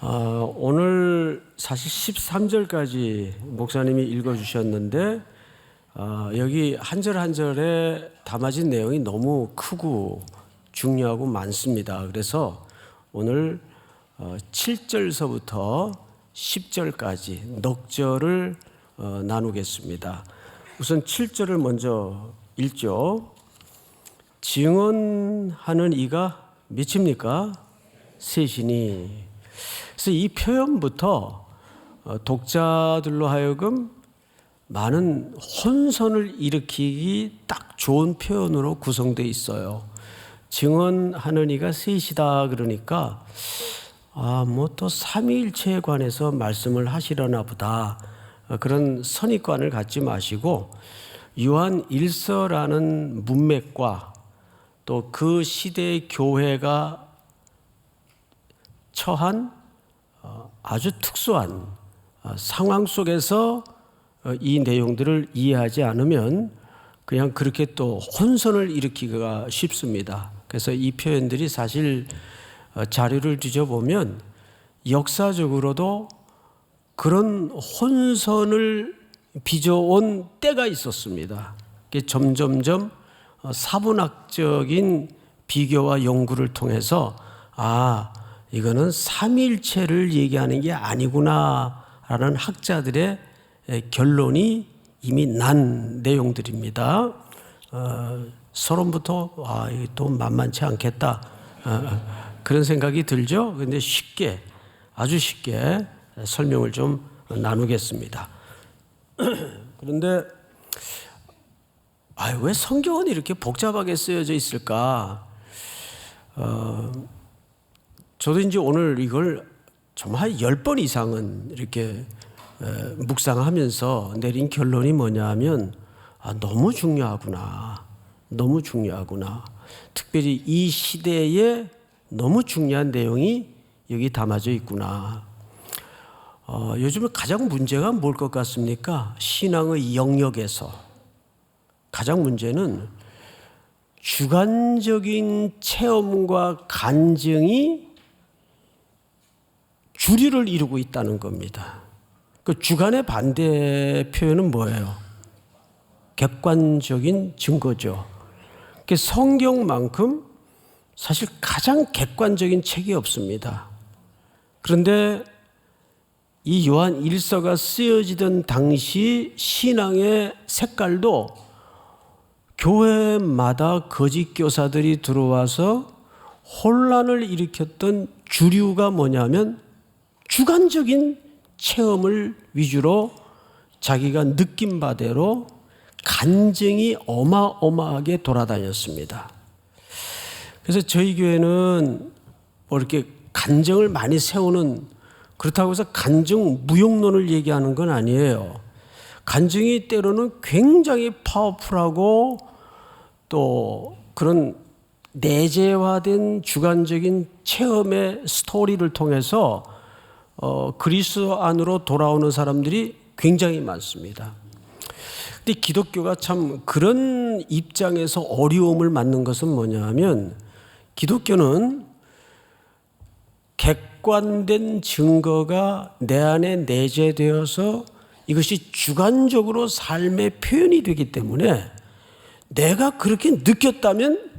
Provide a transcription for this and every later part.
오늘 사실 13절까지 목사님이 읽어주셨는데 여기 한 절 한 절에 담아진 내용이 너무 크고 중요하고 많습니다. 그래서 오늘 7절서부터 10절까지 넉 절을 나누겠습니다. 우선 7절을 먼저 읽죠. 증언하는 이가 몇입니까? 셋이니. 그래서 이 표현부터 독자들로 하여금 많은 혼선을 일으키기 딱 좋은 표현으로 구성되어 있어요. 증언하는 이가 셋이다 그러니까 뭐 또 삼위일체에 관해서 말씀을 하시려나 보다, 그런 선입관을 갖지 마시고 요한 1서라는 문맥과 또 그 시대의 교회가 처한 아주 특수한 상황 속에서 이 내용들을 이해하지 않으면 그냥 그렇게 또 혼선을 일으키기가 쉽습니다. 그래서 이 표현들이 사실 자료를 뒤져보면 역사적으로도 그런 혼선을 빚어온 때가 있었습니다. 점점점 사분학적인 비교와 연구를 통해서 이거는 삼위일체를 얘기하는 게 아니구나라는 학자들의 결론이 이미 난 내용들입니다. 서론부터 이게 또 만만치 않겠다, 그런 생각이 들죠. 그런데 아주 쉽게 설명을 좀 나누겠습니다. 그런데 왜 성경은 이렇게 복잡하게 쓰여져 있을까? 저도 이제 오늘 이걸 정말 10번 이상은 이렇게 묵상하면서 내린 결론이 뭐냐 하면 너무 중요하구나. 너무 중요하구나. 특별히 이 시대에 너무 중요한 내용이 여기 담아져 있구나. 요즘 가장 문제가 뭘 것 같습니까? 신앙의 영역에서 가장 문제는 주관적인 체험과 간증이 주류를 이루고 있다는 겁니다. 그 주관의 반대 표현은 뭐예요? 객관적인 증거죠. 성경만큼 사실 가장 객관적인 책이 없습니다. 그런데 이 요한 1서가 쓰여지던 당시 신앙의 색깔도 교회마다 거짓 교사들이 들어와서 혼란을 일으켰던 주류가 뭐냐면 주관적인 체험을 위주로 자기가 느낀 바대로 간증이 어마어마하게 돌아다녔습니다. 그래서 저희 교회는 뭐 이렇게 간증을 많이 세우는, 그렇다고 해서 간증 무용론을 얘기하는 건 아니에요. 간증이 때로는 굉장히 파워풀하고 또 그런 내재화된 주관적인 체험의 스토리를 통해서 그리스도 안으로 돌아오는 사람들이 굉장히 많습니다. 근데 기독교가 참 그런 입장에서 어려움을 맞는 것은 뭐냐 하면, 기독교는 객관된 증거가 내 안에 내재되어서 이것이 주관적으로 삶의 표현이 되기 때문에 내가 그렇게 느꼈다면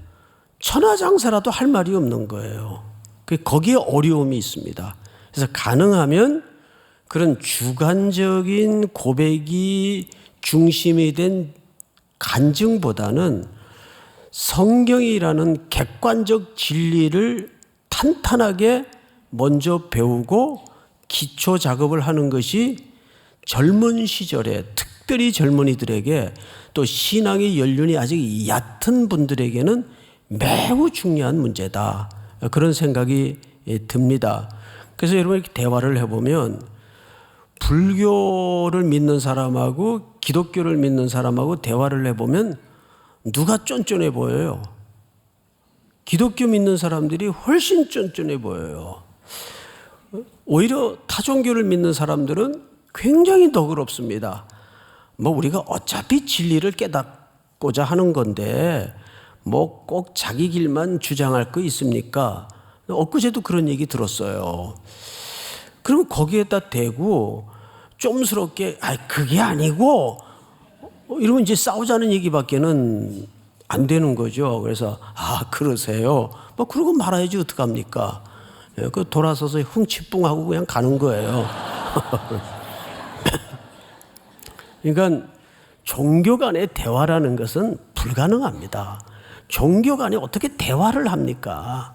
천하장사라도 할 말이 없는 거예요. 거기에 어려움이 있습니다. 그래서 가능하면 그런 주관적인 고백이 중심이 된 간증보다는 성경이라는 객관적 진리를 탄탄하게 먼저 배우고 기초 작업을 하는 것이 젊은 시절에, 특별히 젊은이들에게, 또 신앙의 연륜이 아직 얕은 분들에게는 매우 중요한 문제다, 그런 생각이 듭니다. 그래서 여러분 이렇게 대화를 해보면 불교를 믿는 사람하고 기독교를 믿는 사람하고 대화를 해보면 누가 쫀쫀해 보여요? 기독교 믿는 사람들이 훨씬 쫀쫀해 보여요. 오히려 타종교를 믿는 사람들은 굉장히 너그럽습니다. 우리가 어차피 진리를 깨닫고자 하는 건데 꼭 자기 길만 주장할 거 있습니까? 엊그제도 그런 얘기 들었어요. 그러면 거기에다 대고 좀스럽게 그게 아니고 이러면 이제 싸우자는 얘기밖에는 안 되는 거죠. 그래서 그러세요. 뭐 그러고 말아야지 어떡합니까? 그 돌아서서 흥치뿡하고 그냥 가는 거예요. 그러니까 종교 간의 대화라는 것은 불가능합니다. 종교 간에 어떻게 대화를 합니까?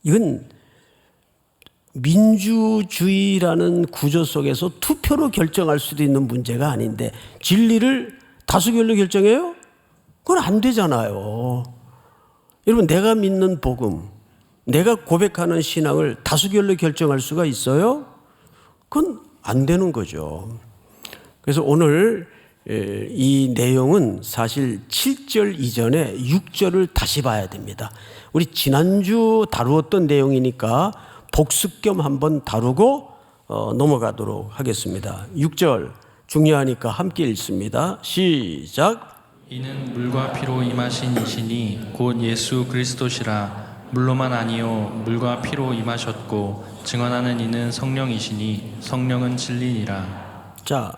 이건 민주주의라는 구조 속에서 투표로 결정할 수도 있는 문제가 아닌데 진리를 다수결로 결정해요? 그건 안 되잖아요. 여러분, 내가 믿는 복음, 내가 고백하는 신앙을 다수결로 결정할 수가 있어요? 그건 안 되는 거죠. 그래서 오늘 이 내용은 사실 7절 이전에 6절을 다시 봐야 됩니다. 우리 지난주 다루었던 내용이니까 복습 겸 한번 다루고 넘어가도록 하겠습니다. 6절 중요하니까 함께 읽습니다. 시작. 이는 물과 피로 임하신 이시니 곧 예수 그리스도시라. 물로만 아니요 물과 피로 임하셨고 증언하는 이는 성령이시니 성령은 진리니라. 자,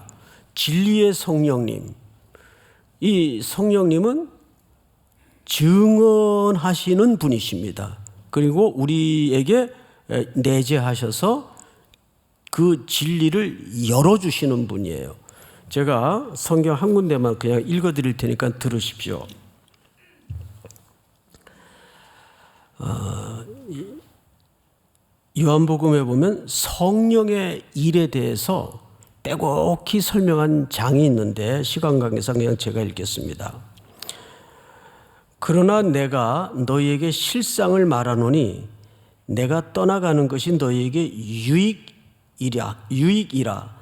진리의 성령님. 이 성령님은 증언하시는 분이십니다. 그리고 우리에게 내재하셔서 그 진리를 열어주시는 분이에요. 제가 성경 한 군데만 그냥 읽어드릴 테니까 들으십시오. 요한복음에 보면 성령의 일에 대해서 빼곡히 설명한 장이 있는데 시간 관계상 그냥 제가 읽겠습니다. 그러나 내가 너희에게 실상을 말하노니 내가 떠나가는 것이 너희에게 유익이라.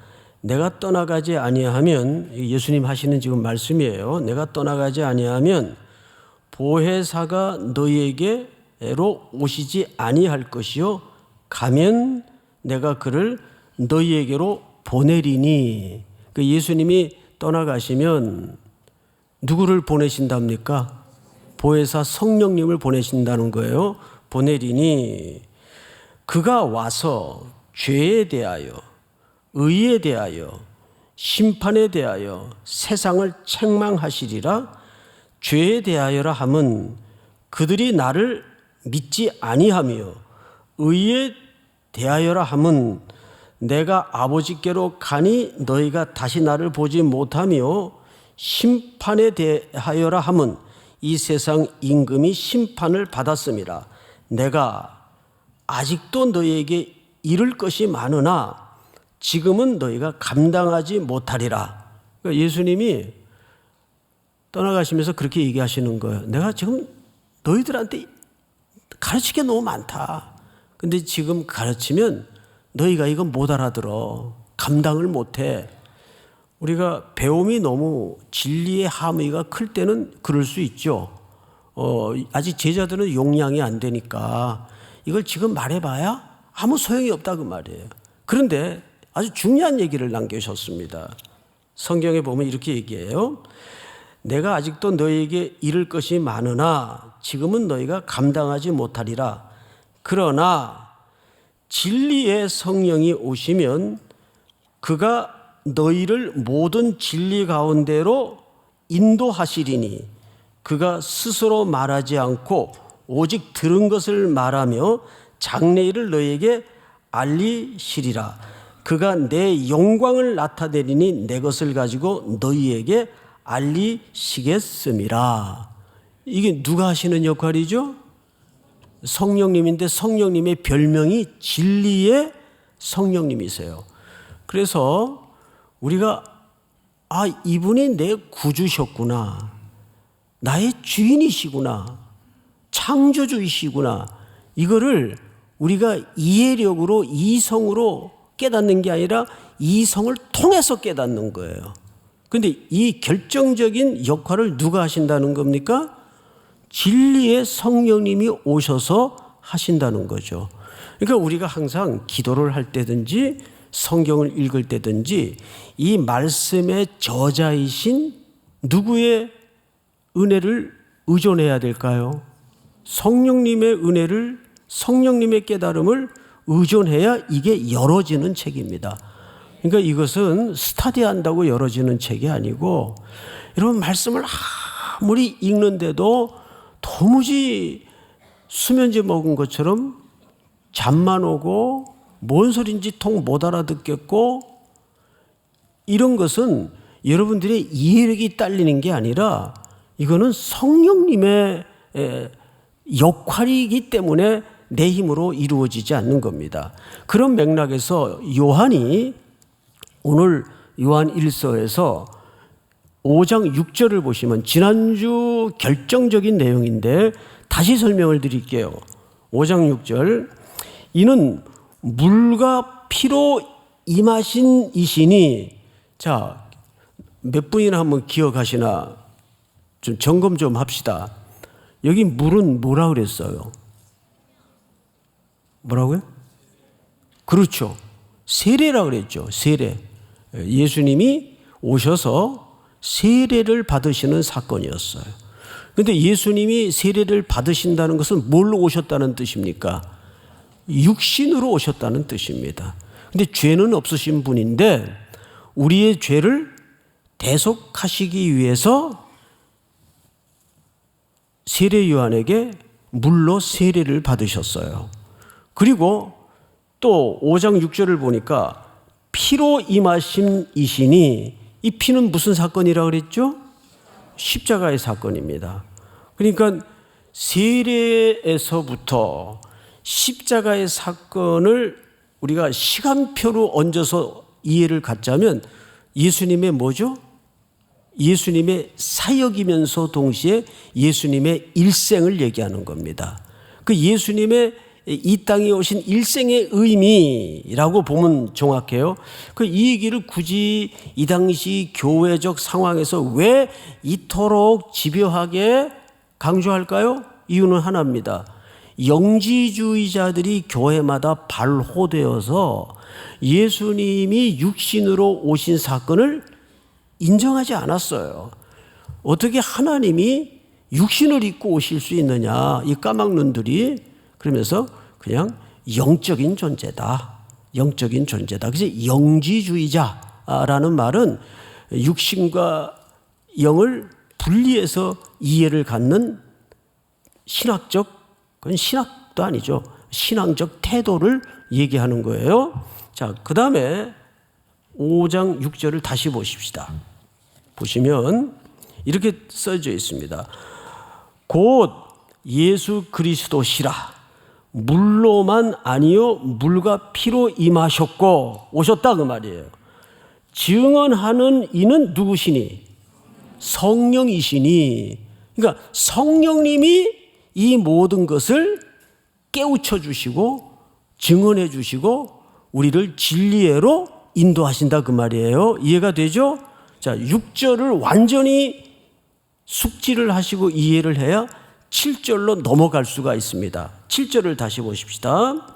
내가 떠나가지 아니하면, 예수님 하시는 지금 말씀이에요. 내가 떠나가지 아니하면 보혜사가 너희에게로 오시지 아니할 것이요 가면 내가 그를 너희에게로 보내리니. 그 예수님이 떠나가시면 누구를 보내신답니까? 보혜사 성령님을 보내신다는 거예요. 보내리니 그가 와서 죄에 대하여, 의에 대하여, 심판에 대하여 세상을 책망하시리라. 죄에 대하여라 함은 그들이 나를 믿지 아니하며, 의에 대하여라 함은 내가 아버지께로 가니 너희가 다시 나를 보지 못하며, 심판에 대하여라 함은 이 세상 임금이 심판을 받았음이라. 내가 아직도 너희에게 이를 것이 많으나 지금은 너희가 감당하지 못하리라. 그러니까 예수님이 떠나가시면서 그렇게 얘기하시는 거예요. 내가 지금 너희들한테 가르칠 게 너무 많다. 근데 지금 가르치면 너희가 이건 못 알아들어. 감당을 못해. 우리가 배움이 너무 진리의 함의가 클 때는 그럴 수 있죠. 아직 제자들은 용량이 안 되니까 이걸 지금 말해봐야 아무 소용이 없다 그 말이에요. 그런데 아주 중요한 얘기를 남겨주셨습니다. 성경에 보면 이렇게 얘기해요. 내가 아직도 너희에게 이를 것이 많으나 지금은 너희가 감당하지 못하리라. 그러나 진리의 성령이 오시면 그가 너희를 모든 진리 가운데로 인도하시리니 그가 스스로 말하지 않고 오직 들은 것을 말하며 장래일을 너희에게 알리시리라. 그가 내 영광을 나타내리니 내 것을 가지고 너희에게 알리시겠음이라. 이게 누가 하시는 역할이죠? 성령님인데 성령님의 별명이 진리의 성령님이세요. 그래서 우리가 이분이 내 구주셨구나, 나의 주인이시구나, 창조주이시구나, 이거를 우리가 이해력으로, 이성으로 깨닫는 게 아니라 이성을 통해서 깨닫는 거예요. 그런데 이 결정적인 역할을 누가 하신다는 겁니까? 진리의 성령님이 오셔서 하신다는 거죠. 그러니까 우리가 항상 기도를 할 때든지 성경을 읽을 때든지 이 말씀의 저자이신 누구의 은혜를 의존해야 될까요? 성령님의 은혜를, 성령님의 깨달음을 의존해야 이게 열어지는 책입니다. 그러니까 이것은 스터디한다고 열어지는 책이 아니고, 여러분 말씀을 아무리 읽는데도 도무지 수면제 먹은 것처럼 잠만 오고 뭔 소린지 통 못 알아듣겠고, 이런 것은 여러분들의 이해력이 딸리는 게 아니라 이거는 성령님의 역할이기 때문에 내 힘으로 이루어지지 않는 겁니다. 그런 맥락에서 요한이 오늘 요한 1서에서 5장 6절을 보시면 지난주 결정적인 내용인데 다시 설명을 드릴게요. 5장 6절, 이는 물과 피로 임하신 이시니, 자, 몇 분이나 한번 기억하시나 좀 점검 좀 합시다. 여기 물은 뭐라 그랬어요? 뭐라고요? 그렇죠. 세례라 그랬죠. 세례. 예수님이 오셔서 세례를 받으시는 사건이었어요. 그런데 예수님이 세례를 받으신다는 것은 뭘로 오셨다는 뜻입니까? 육신으로 오셨다는 뜻입니다. 근데 죄는 없으신 분인데 우리의 죄를 대속하시기 위해서 세례 요한에게 물로 세례를 받으셨어요. 그리고 또 5장 6절을 보니까 피로 임하심이시니, 이 피는 무슨 사건이라고 그랬죠? 십자가의 사건입니다. 그러니까 세례에서부터 십자가의 사건을 우리가 시간표로 얹어서 이해를 갖자면 예수님의 뭐죠? 예수님의 사역이면서 동시에 예수님의 일생을 얘기하는 겁니다. 그 예수님의 이 땅에 오신 일생의 의미라고 보면 정확해요. 이 얘기를 굳이 이 당시 교회적 상황에서 왜 이토록 집요하게 강조할까요? 이유는 하나입니다. 영지주의자들이 교회마다 발호되어서 예수님이 육신으로 오신 사건을 인정하지 않았어요. 어떻게 하나님이 육신을 입고 오실 수 있느냐, 이 까막눈들이. 그러면서 그냥 영적인 존재다. 영적인 존재다. 그래서 영지주의자라는 말은 육신과 영을 분리해서 이해를 갖는 신학적, 그건 신학도 아니죠. 신앙적 태도를 얘기하는 거예요. 자, 그 다음에 5장 6절을 다시 보십시다. 보시면 이렇게 써져 있습니다. 곧 예수 그리스도시라. 물로만 아니요 물과 피로 임하셨고 오셨다, 그 말이에요. 증언하는 이는 누구시니? 성령이시니. 그러니까 성령님이 이 모든 것을 깨우쳐 주시고 증언해 주시고 우리를 진리로 인도하신다, 그 말이에요. 이해가 되죠? 자, 6절을 완전히 숙지를 하시고 이해를 해야 7절로 넘어갈 수가 있습니다. 7절을 다시 보십시다.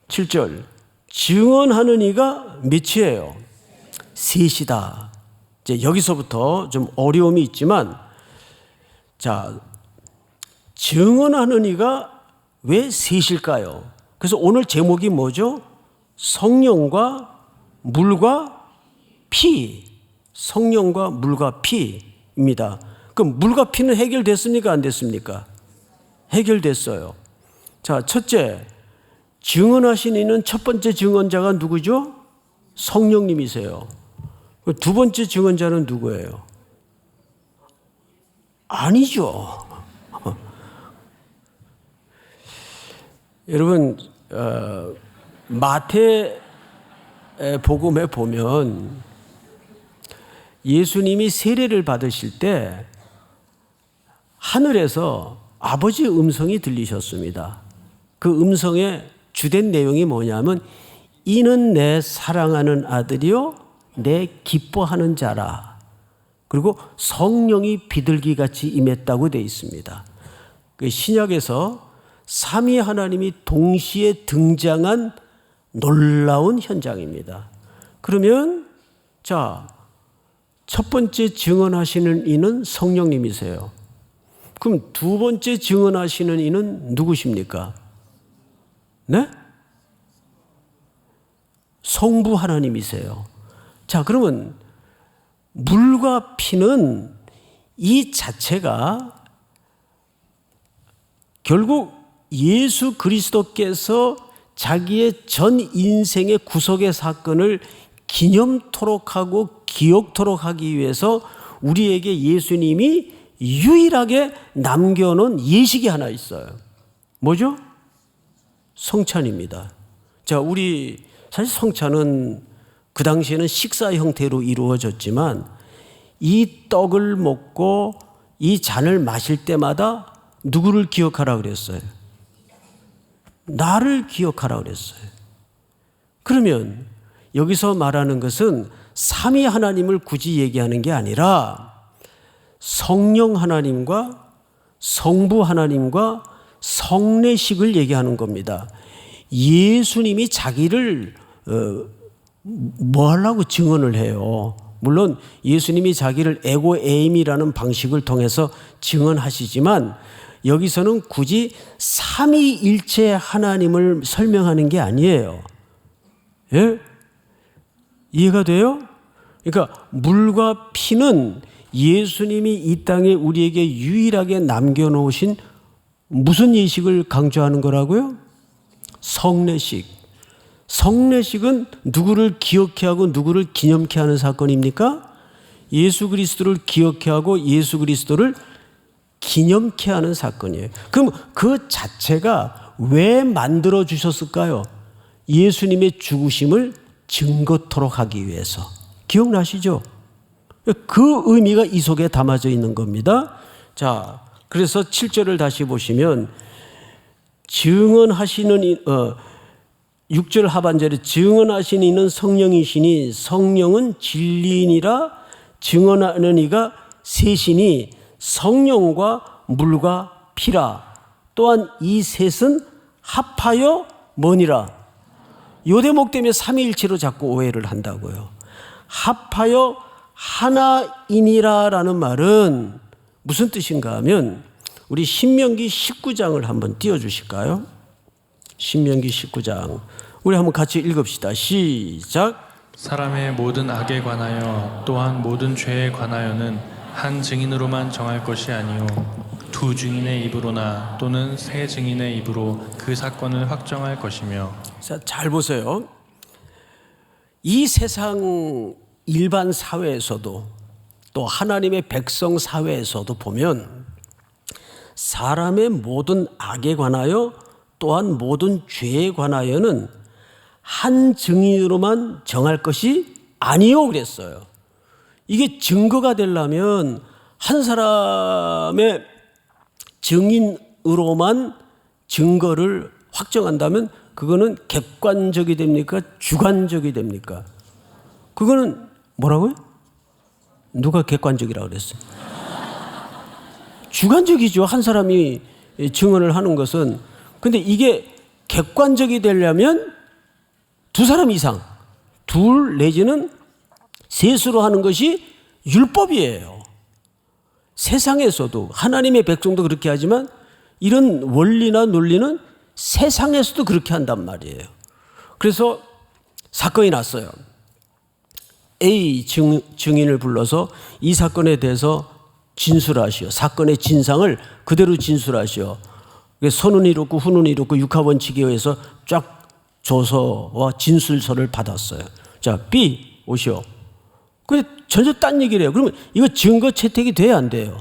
7절, 증언하는 이가 몇이에요? 셋이다. 이제 여기서부터 좀 어려움이 있지만, 자, 증언하는 이가 왜 셋일까요? 그래서 오늘 제목이 뭐죠? 성령과 물과 피. 성령과 물과 피입니다. 그럼 물과 피는 해결됐습니까? 안 됐습니까? 해결됐어요. 자, 첫째, 증언하신 이는 첫 번째 증언자가 누구죠? 성령님이세요. 두 번째 증언자는 누구예요? 아니죠. 여러분, 마태 복음에 보면 예수님이 세례를 받으실 때 하늘에서 아버지의 음성이 들리셨습니다. 그 음성의 주된 내용이 뭐냐면, 이는 내 사랑하는 아들이요 내 기뻐하는 자라. 그리고 성령이 비둘기같이 임했다고 되어 있습니다. 그 신약에서 삼위 하나님이 동시에 등장한 놀라운 현장입니다. 그러면 자, 첫 번째 증언하시는 이는 성령님이세요. 그럼 두 번째 증언하시는 이는 누구십니까? 네? 성부 하나님이세요. 자, 그러면 물과 피는 이 자체가 결국 예수 그리스도께서 자기의 전 인생의 구속의 사건을 기념토록 하고 기억토록 하기 위해서 우리에게 예수님이 유일하게 남겨놓은 예식이 하나 있어요. 뭐죠? 성찬입니다. 자, 우리 사실 성찬은 그 당시에는 식사 형태로 이루어졌지만 이 떡을 먹고 이 잔을 마실 때마다 누구를 기억하라 그랬어요? 나를 기억하라 그랬어요. 그러면 여기서 말하는 것은 삼위 하나님을 굳이 얘기하는 게 아니라 성령 하나님과 성부 하나님과 성례식을 얘기하는 겁니다. 예수님이 자기를 뭐 하려고 증언을 해요? 물론 예수님이 자기를 에고에임이라는 방식을 통해서 증언하시지만 여기서는 굳이 삼위일체 하나님을 설명하는 게 아니에요. 예? 이해가 돼요? 그러니까 물과 피는 예수님이 이 땅에 우리에게 유일하게 남겨놓으신 무슨 예식을 강조하는 거라고요? 성례식. 성례식은 누구를 기억케 하고 누구를 기념케 하는 사건입니까? 예수 그리스도를 기억케 하고 예수 그리스도를 기념케 하는 사건이에요. 그럼 그 자체가 왜 만들어 주셨을까요? 예수님의 죽으심을 증거토록 하기 위해서. 기억나시죠? 그 의미가 이 속에 담아져 있는 겁니다. 자, 그래서 7절을 다시 보시면 증언하시는 6절 하반절에 증언하시는 이는 성령이시니 성령은 진리이니라 증언하는 이가 셋이니 성령과 물과 피라. 또한 이 셋은 합하여 뭐니라. 요 대목 때문에 삼위일체로 자꾸 오해를 한다고요. 합하여 하나이니라라는 말은 무슨 뜻인가 하면 우리 신명기 19장을 한번 띄워주실까요? 신명기 19장 우리 한번 같이 읽읍시다. 시작. 사람의 모든 악에 관하여 또한 모든 죄에 관하여는 한 증인으로만 정할 것이 아니요 두 증인의 입으로나 또는 세 증인의 입으로 그 사건을 확정할 것이며. 자, 잘 보세요. 이 세상 일반 사회에서도 또 하나님의 백성 사회에서도 보면 사람의 모든 악에 관하여 또한 모든 죄에 관하여는 한 증인으로만 정할 것이 아니요 그랬어요. 이게 증거가 되려면 한 사람의 증인으로만 증거를 확정한다면 그거는 객관적이 됩니까? 주관적이 됩니까? 그거는 뭐라고요? 누가 객관적이라고 그랬어요? 주관적이죠. 한 사람이 증언을 하는 것은. 근데 이게 객관적이 되려면 두 사람 이상, 둘 내지는 셋으로 하는 것이 율법이에요. 세상에서도 하나님의 백성도 그렇게 하지만 이런 원리나 논리는 세상에서도 그렇게 한단 말이에요. 그래서 사건이 났어요. A 증인을 불러서 이 사건에 대해서 진술하시오. 사건의 진상을 그대로 진술하시오. 선은 이렇고 후는 이렇고 육하원칙에 의해서 쫙 조서와 진술서를 받았어요. 자, B 오시오. 근데 전혀 딴 얘기를 해요. 그러면 이거 증거 채택이 돼야 안 돼요?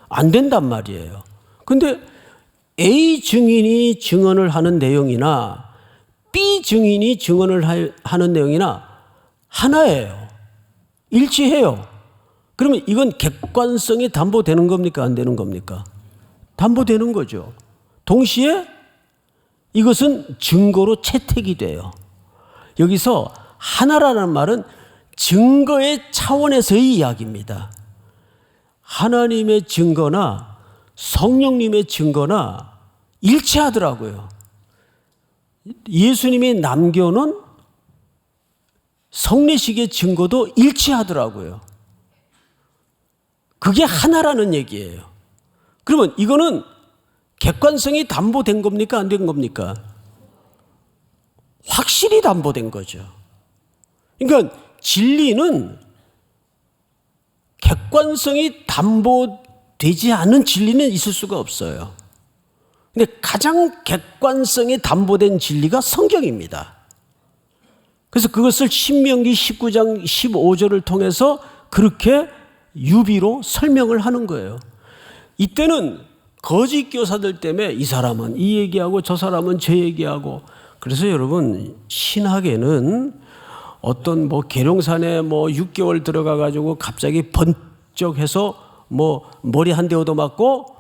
안 된단 말이에요. 근데 A 증인이 증언을 하는 내용이나 B 증인이 증언을 하는 내용이나 하나예요. 일치해요. 그러면 이건 객관성이 담보되는 겁니까? 안 되는 겁니까? 담보되는 거죠. 동시에 이것은 증거로 채택이 돼요. 여기서 하나라는 말은 증거의 차원에서의 이야기입니다. 하나님의 증거나 성령님의 증거나 일치하더라고요. 예수님이 남겨놓은 성례식의 증거도 일치하더라고요. 그게 하나라는 얘기예요. 그러면 이거는 객관성이 담보된 겁니까? 안 된 겁니까? 확실히 담보된 거죠. 그러니까 진리는 객관성이 담보되지 않은 진리는 있을 수가 없어요. 근데 가장 객관성이 담보된 진리가 성경입니다. 그래서 그것을 신명기 19장 15절을 통해서 그렇게 유비로 설명을 하는 거예요. 이때는 거짓 교사들 때문에 이 사람은 이 얘기하고 저 사람은 저 얘기하고, 그래서 여러분 신학에는 어떤 계룡산에 6개월 들어가 가지고 갑자기 번쩍해서 머리 한 대 얻어맞고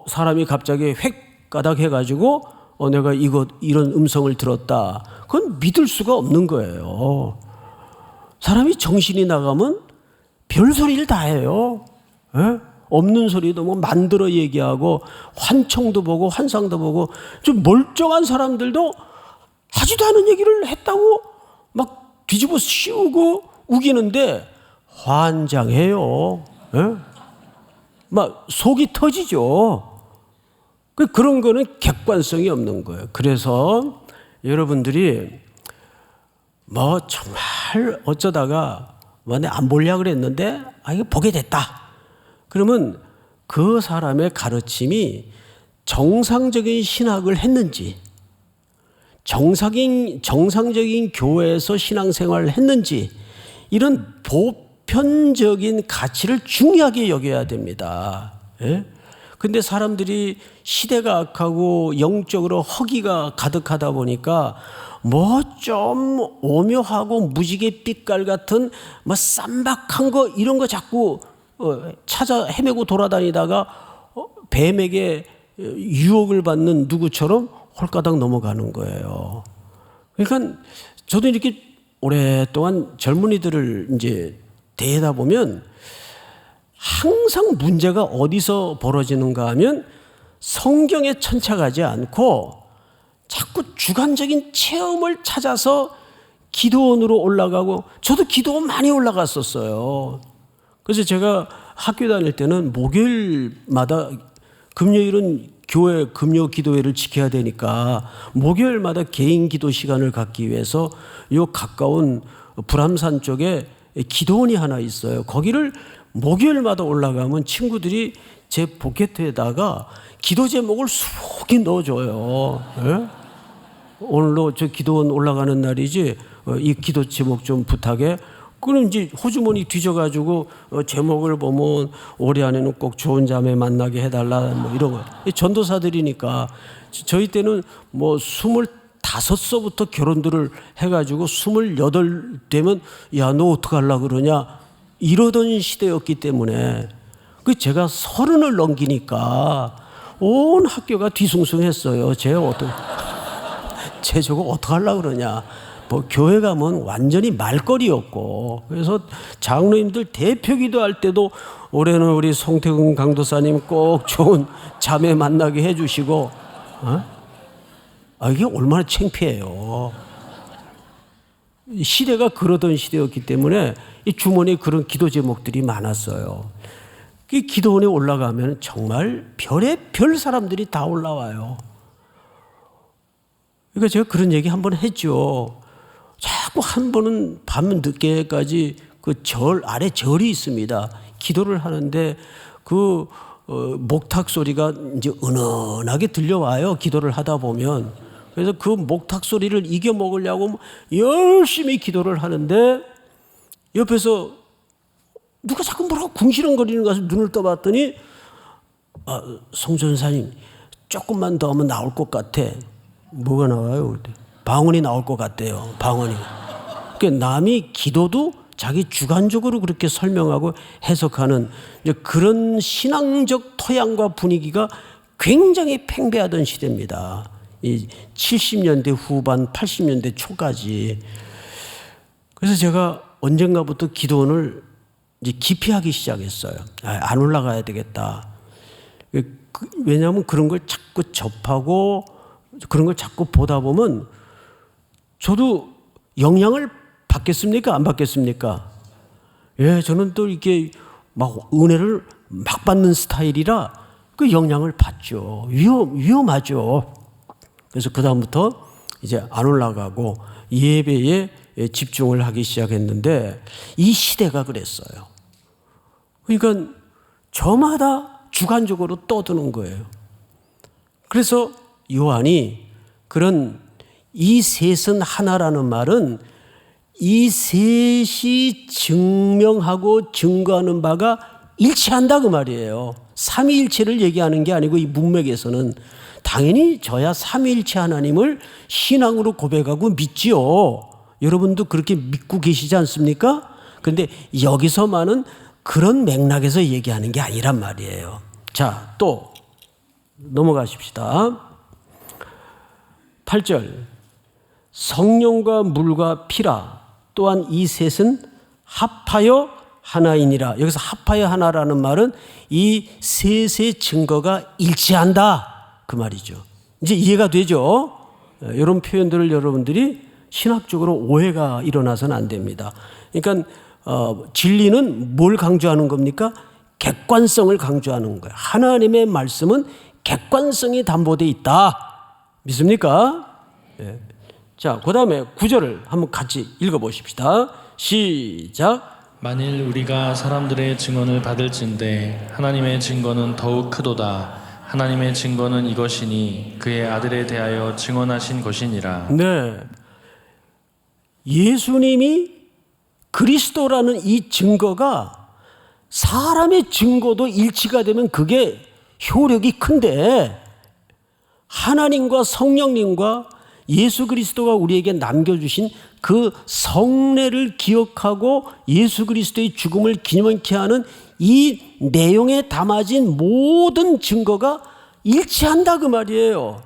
사람이 갑자기 획 가닥 해가지고 내가 이런 음성을 들었다. 그건 믿을 수가 없는 거예요. 사람이 정신이 나가면 별소리를 다 해요. 예? 없는 소리도 만들어 얘기하고 환청도 보고 환상도 보고, 좀 멀쩡한 사람들도 하지도 않은 얘기를 했다고 막 뒤집어 씌우고 우기는데 환장해요. 예? 막 속이 터지죠. 그런 거는 객관성이 없는 거예요. 그래서 여러분들이 정말 어쩌다가 내가 안 보려고 그랬는데 이거 보게 됐다. 그러면 그 사람의 가르침이 정상적인 신학을 했는지, 정상적인 교회에서 신앙생활을 했는지, 이런 보편적인 가치를 중요하게 여겨야 됩니다. 예? 근데 사람들이 시대가 악하고 영적으로 허기가 가득하다 보니까 좀 오묘하고 무지개 빛깔 같은 쌈박한 거 이런 거 자꾸 찾아 헤매고 돌아다니다가 뱀에게 유혹을 받는 누구처럼 홀가닥 넘어가는 거예요. 그러니까 저도 이렇게 오랫동안 젊은이들을 이제 대하다 보면 항상 문제가 어디서 벌어지는가 하면 성경에 천착하지 않고 자꾸 주관적인 체험을 찾아서 기도원으로 올라가고, 저도 기도원 많이 올라갔었어요. 그래서 제가 학교 다닐 때는 목요일마다, 금요일은 교회 금요 기도회를 지켜야 되니까 목요일마다 개인 기도 시간을 갖기 위해서 요 가까운 불암산 쪽에 기도원이 하나 있어요. 거기를 목요일마다 올라가면 친구들이 제 포켓에다가 기도 제목을 수북이 넣어줘요. 예? 오늘로 저 기도원 올라가는 날이지, 이 기도 제목 좀 부탁해. 그럼 이제 호주머니 뒤져가지고 제목을 보면 올해 안에는 꼭 좋은 자매 만나게 해달라 이런 거. 전도사들이니까 저희 때는 25서부터 결혼들을 해가지고 28 되면 야, 너 어떡하려고 그러냐 이러던 시대였기 때문에, 제가 30을 넘기니까 온 학교가 뒤숭숭했어요. 쟤 저거 어떡하려고 그러냐. 교회 가면 완전히 말거리였고, 그래서 장로님들 대표 기도할 때도 올해는 우리 송태근 강도사님 꼭 좋은 자매 만나게 해주시고, 이게 얼마나 창피해요. 시대가 그러던 시대였기 때문에 이 주머니에 그런 기도 제목들이 많았어요. 이 기도원에 올라가면 정말 별의별 사람들이 다 올라와요. 그러니까 제가 그런 얘기 한번 했죠. 자꾸 한 번은 밤 늦게까지 절 아래 절이 있습니다. 기도를 하는데 목탁 소리가 이제 은은하게 들려와요. 기도를 하다 보면. 그래서 그 목탁 소리를 이겨 먹으려고 열심히 기도를 하는데 옆에서 누가 자꾸 뭐라고 궁시렁거리는 거 가서 눈을 떠봤더니 송 전사님 조금만 더 하면 나올 것 같아. 뭐가 나와요? 방언이 나올 것 같대요. 방언이. 그러니까 남이 기도도 자기 주관적으로 그렇게 설명하고 해석하는 그런 신앙적 토양과 분위기가 굉장히 팽배하던 시대입니다. 이 70년대 후반 80년대 초까지. 그래서 제가 언젠가부터 기도원을 이제 기피하기 시작했어요. 안 올라가야 되겠다. 왜냐하면 그런 걸 자꾸 접하고 그런 걸 자꾸 보다 보면 저도 영향을 받겠습니까? 안 받겠습니까? 예, 저는 또 이렇게 막 은혜를 막 받는 스타일이라 그 영향을 받죠. 위험하죠. 그래서 그다음부터 이제 안 올라가고 예배에 집중을 하기 시작했는데 이 시대가 그랬어요. 그러니까 저마다 주관적으로 떠드는 거예요. 그래서 요한이 그런 이 셋은 하나라는 말은 이 셋이 증명하고 증거하는 바가 일치한다 그 말이에요. 삼위일체를 얘기하는 게 아니고 이 문맥에서는 당연히 저야 삼위일체 하나님을 신앙으로 고백하고 믿지요. 여러분도 그렇게 믿고 계시지 않습니까? 그런데 여기서만은 그런 맥락에서 얘기하는 게 아니란 말이에요. 자, 또 넘어가십시다. 8절 성령과 물과 피라 또한 이 셋은 합하여 하나이니라. 여기서 합하여 하나라는 말은 이 셋의 증거가 일치한다 그 말이죠. 이제 이해가 되죠? 이런 표현들을 여러분들이 신학적으로 오해가 일어나서는 안 됩니다. 그러니까 진리는 뭘 강조하는 겁니까? 객관성을 강조하는 거예요. 하나님의 말씀은 객관성이 담보되어 있다. 믿습니까? 예. 자, 그 다음에 9절을 한번 같이 읽어보십시다. 시작. 만일 우리가 사람들의 증언을 받을진대 하나님의 증거는 더욱 크도다. 하나님의 증거는 이것이니 그의 아들에 대하여 증언하신 것이니라. 네, 예수님이 그리스도라는 이 증거가 사람의 증거도 일치가 되면 그게 효력이 큰데 하나님과 성령님과 예수 그리스도가 우리에게 남겨주신 그 성례를 기억하고 예수 그리스도의 죽음을 기념케 하는 이 내용에 담아진 모든 증거가 일치한다 그 말이에요.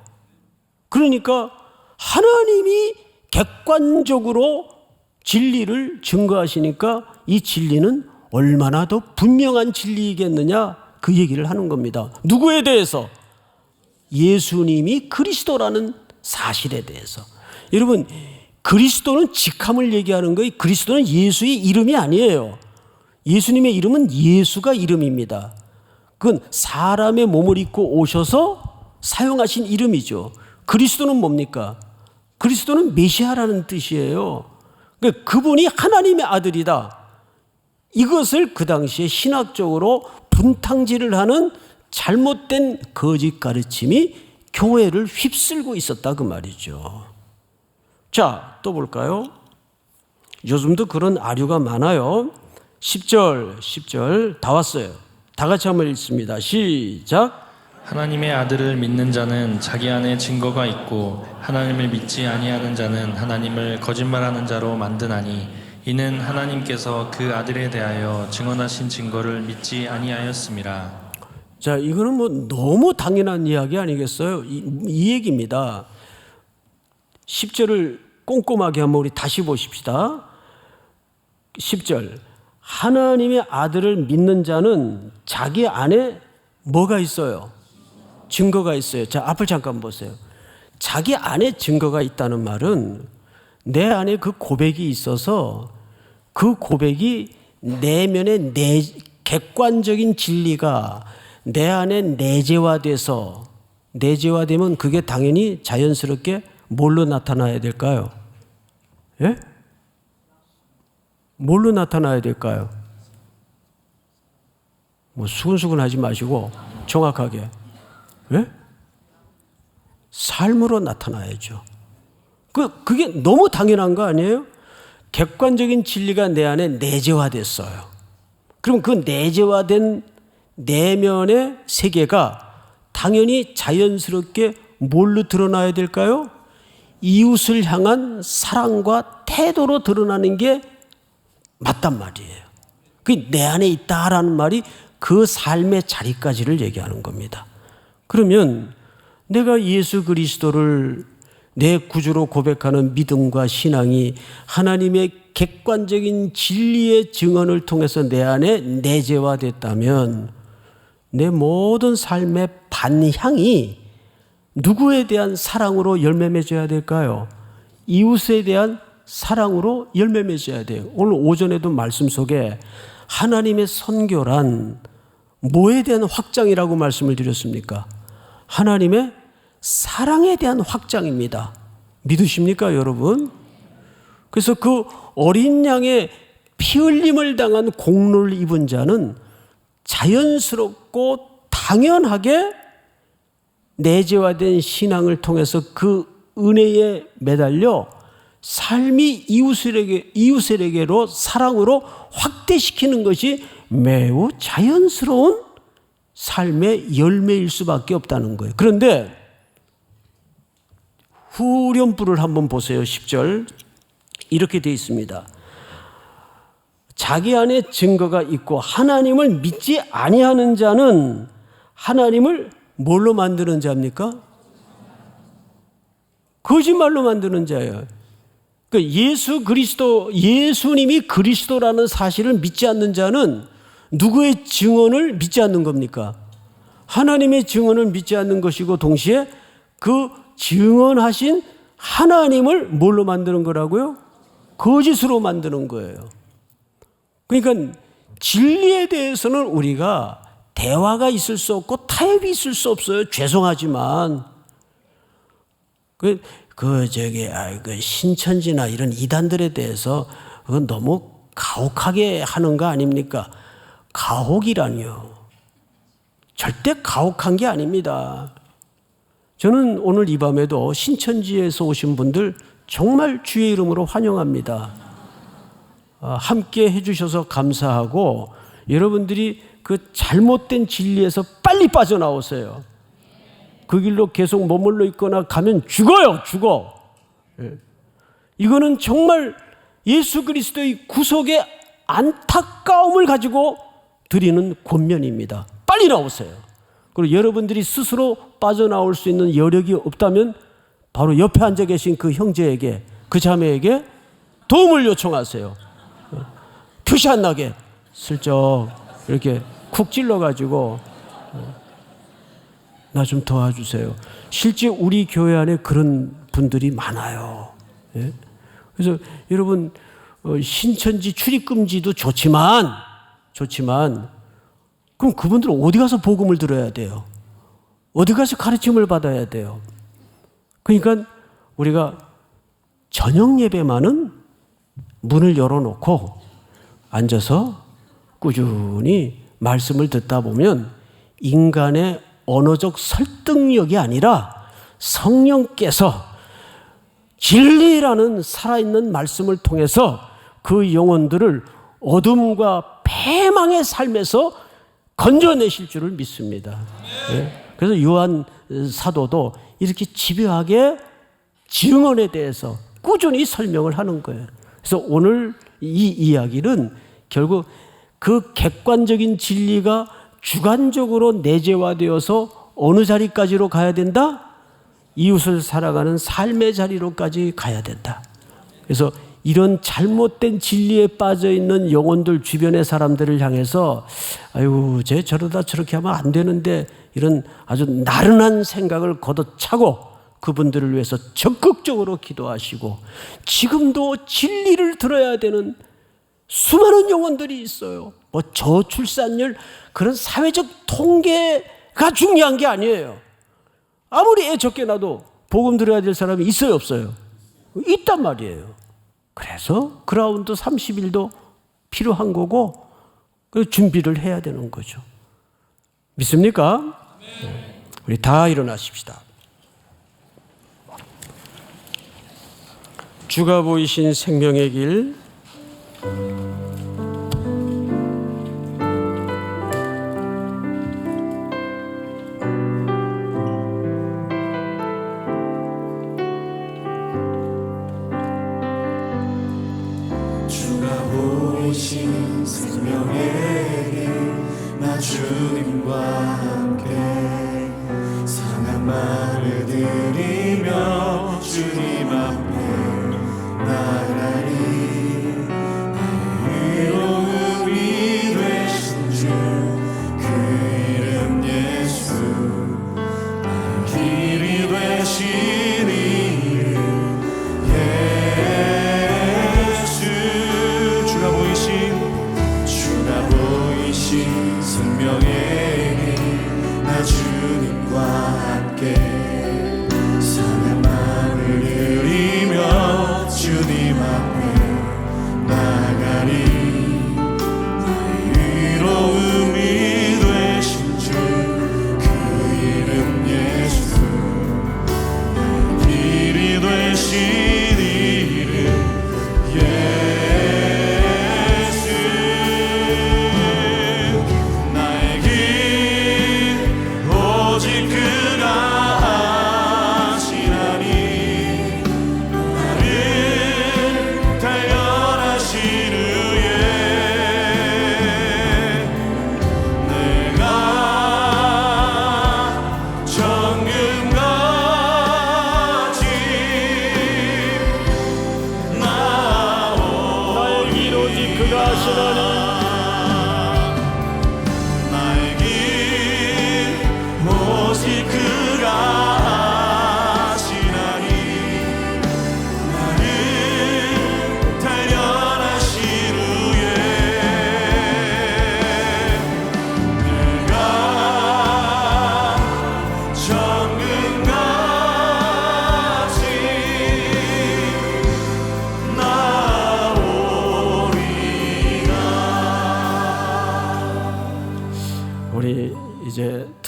그러니까 하나님이 객관적으로 진리를 증거하시니까 이 진리는 얼마나 더 분명한 진리이겠느냐 그 얘기를 하는 겁니다. 누구에 대해서? 예수님이 그리스도라는 사실에 대해서. 여러분, 그리스도는 직함을 얘기하는 거예요. 그리스도는 예수의 이름이 아니에요. 예수님의 이름은 예수가 이름입니다. 그건 사람의 몸을 입고 오셔서 사용하신 이름이죠. 그리스도는 뭡니까? 그리스도는 메시아라는 뜻이에요. 그러니까 그분이 하나님의 아들이다. 이것을 그 당시에 신학적으로 분탕질을 하는 잘못된 거짓 가르침이 교회를 휩쓸고 있었다 그 말이죠. 자, 또 볼까요? 요즘도 그런 아류가 많아요. 10절 다 왔어요. 다 같이 한번 읽습니다. 시작. 하나님의 아들을 믿는 자는 자기 안에 증거가 있고 하나님을 믿지 아니하는 자는 하나님을 거짓말하는 자로 만드나니 이는 하나님께서 그 아들에 대하여 증언하신 증거를 믿지 아니하였음이라. 자, 이거는 뭐 너무 당연한 이야기 아니겠어요? 이 얘기입니다. 10절을 꼼꼼하게 한번 우리 다시 보십시다. 10절 하나님의 아들을 믿는 자는 자기 안에 뭐가 있어요? 증거가 있어요. 자, 앞을 잠깐 보세요. 자기 안에 증거가 있다는 말은 내 안에 그 고백이 있어서 그 고백이 내면의 객관적인 진리가 내 안에 내재화돼서 내재화되면 그게 당연히 자연스럽게 뭘로 나타나야 될까요? 예? 뭘로 나타나야 될까요? 뭐 수근수근 하지 마시고 정확하게. 예? 삶으로 나타나야죠. 그게 너무 당연한 거 아니에요? 객관적인 진리가 내 안에 내재화됐어요. 그럼 그 내재화된 내면의 세계가 당연히 자연스럽게 뭘로 드러나야 될까요? 이웃을 향한 사랑과 태도로 드러나는 게 맞단 말이에요. 그게 내 안에 있다라는 말이 그 삶의 자리까지를 얘기하는 겁니다. 그러면 내가 예수 그리스도를 내 구주로 고백하는 믿음과 신앙이 하나님의 객관적인 진리의 증언을 통해서 내 안에 내재화됐다면 내 모든 삶의 반향이 누구에 대한 사랑으로 열매 맺어야 될까요? 이웃에 대한 사랑으로 열매 맺어야 돼요. 오늘 오전에도 말씀 속에 하나님의 선교란 뭐에 대한 확장이라고 말씀을 드렸습니까? 하나님의 사랑에 대한 확장입니다. 믿으십니까, 여러분? 그래서 그 어린 양의 피 흘림을 당한 공로를 입은 자는 자연스럽고 당연하게 내재화된 신앙을 통해서 그 은혜에 매달려 삶이 이웃에게로 사랑으로 확대시키는 것이 매우 자연스러운 삶의 열매일 수밖에 없다는 거예요. 그런데 후렴부를 한번 보세요. 10절 이렇게 되어 있습니다. 자기 안에 증거가 있고 하나님을 믿지 아니하는 자는 하나님을 뭘로 만드는 자입니까? 거짓말로 만드는 자예요. 그러니까 예수님이 그리스도라는 사실을 믿지 않는 자는 누구의 증언을 믿지 않는 겁니까? 하나님의 증언을 믿지 않는 것이고 동시에 그 증언하신 하나님을 뭘로 만드는 거라고요? 거짓으로 만드는 거예요. 그러니까 진리에 대해서는 우리가 대화가 있을 수 없고 타협이 있을 수 없어요. 죄송하지만 그 신천지나 이런 이단들에 대해서 그건 너무 가혹하게 하는 거 아닙니까? 가혹이라니요. 절대 가혹한 게 아닙니다. 저는 오늘 이 밤에도 신천지에서 오신 분들 정말 주의 이름으로 환영합니다. 함께 해주셔서 감사하고 여러분들이 그 잘못된 진리에서 빨리 빠져나오세요. 그 길로 계속 머물러 있거나 가면 죽어요. 죽어. 이거는 정말 예수 그리스도의 구속의 안타까움을 가지고 드리는 권면입니다. 빨리 나오세요. 그리고 여러분들이 스스로 빠져나올 수 있는 여력이 없다면 바로 옆에 앉아 계신 그 형제에게, 그 자매에게 도움을 요청하세요. 표시 안 나게 슬쩍 이렇게 쿡 찔러가지고 나 좀 도와주세요. 실제 우리 교회 안에 그런 분들이 많아요. 예? 그래서 여러분 신천지 출입금지도 좋지만 그럼 그분들은 어디 가서 복음을 들어야 돼요? 어디 가서 가르침을 받아야 돼요? 그러니까 우리가 저녁 예배만은 문을 열어놓고 앉아서 꾸준히 말씀을 듣다 보면 인간의 언어적 설득력이 아니라 성령께서 진리라는 살아있는 말씀을 통해서 그 영혼들을 어둠과 패망의 삶에서 건져내실 줄을 믿습니다. 네. 그래서 요한 사도도 이렇게 집요하게 증언에 대해서 꾸준히 설명을 하는 거예요. 그래서 오늘 이 이야기는 결국 그 객관적인 진리가 주관적으로 내재화되어서 어느 자리까지로 가야 된다? 이웃을 살아가는 삶의 자리로까지 가야 된다. 그래서 이런 잘못된 진리에 빠져 있는 영혼들, 주변의 사람들을 향해서 아유, 쟤 저러다 저렇게 하면 안 되는데 이런 아주 나른한 생각을 걷어차고 그분들을 위해서 적극적으로 기도하시고, 지금도 진리를 들어야 되는 수많은 영혼들이 있어요. 뭐 저출산율 그런 사회적 통계가 중요한 게 아니에요. 아무리 애 적게 낳아도 복음 들어야 될 사람이 있어요, 없어요? 있단 말이에요. 그래서 그라운드 30일도 필요한 거고 그 준비를 해야 되는 거죠. 믿습니까? 네. 우리 다 일어나십시다. 주가 보이신 생명의 길, 주가 보이신 생명의 길, 나 주님과 함께 상한 말을 드리며 주님 앞에 나가리. 의로움이 되신 주 그 이름 예수, 길이 되신 이름 예수. 주가 보이신 생명의 길, 나 주님과 함께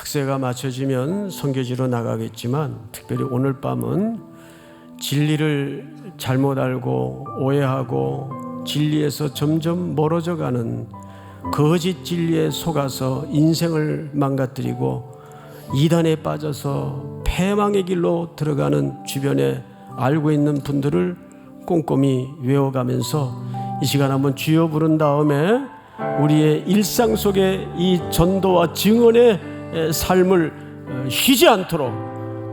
특세가 맞춰지면 선교지로 나가겠지만 특별히 오늘 밤은 진리를 잘못 알고 오해하고 진리에서 점점 멀어져가는 거짓 진리에 속아서 인생을 망가뜨리고 이단에 빠져서 패망의 길로 들어가는 주변에 알고 있는 분들을 꼼꼼히 외워가면서 이 시간 한번 주여 부른 다음에 우리의 일상 속에 이 전도와 증언의 삶을 쉬지 않도록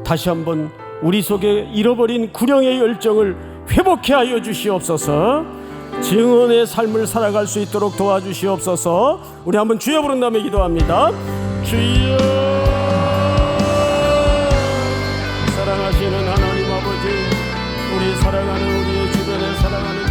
다시 한번 우리 속에 잃어버린 구령의 열정을 회복해 하여 주시옵소서. 증언의 삶을 살아갈 수 있도록 도와주시옵소서. 우리 한번 주여 부른 다음에 기도합니다. 주여, 사랑하시는 하나님 아버지, 우리 사랑하는 우리의 주변에 사랑하는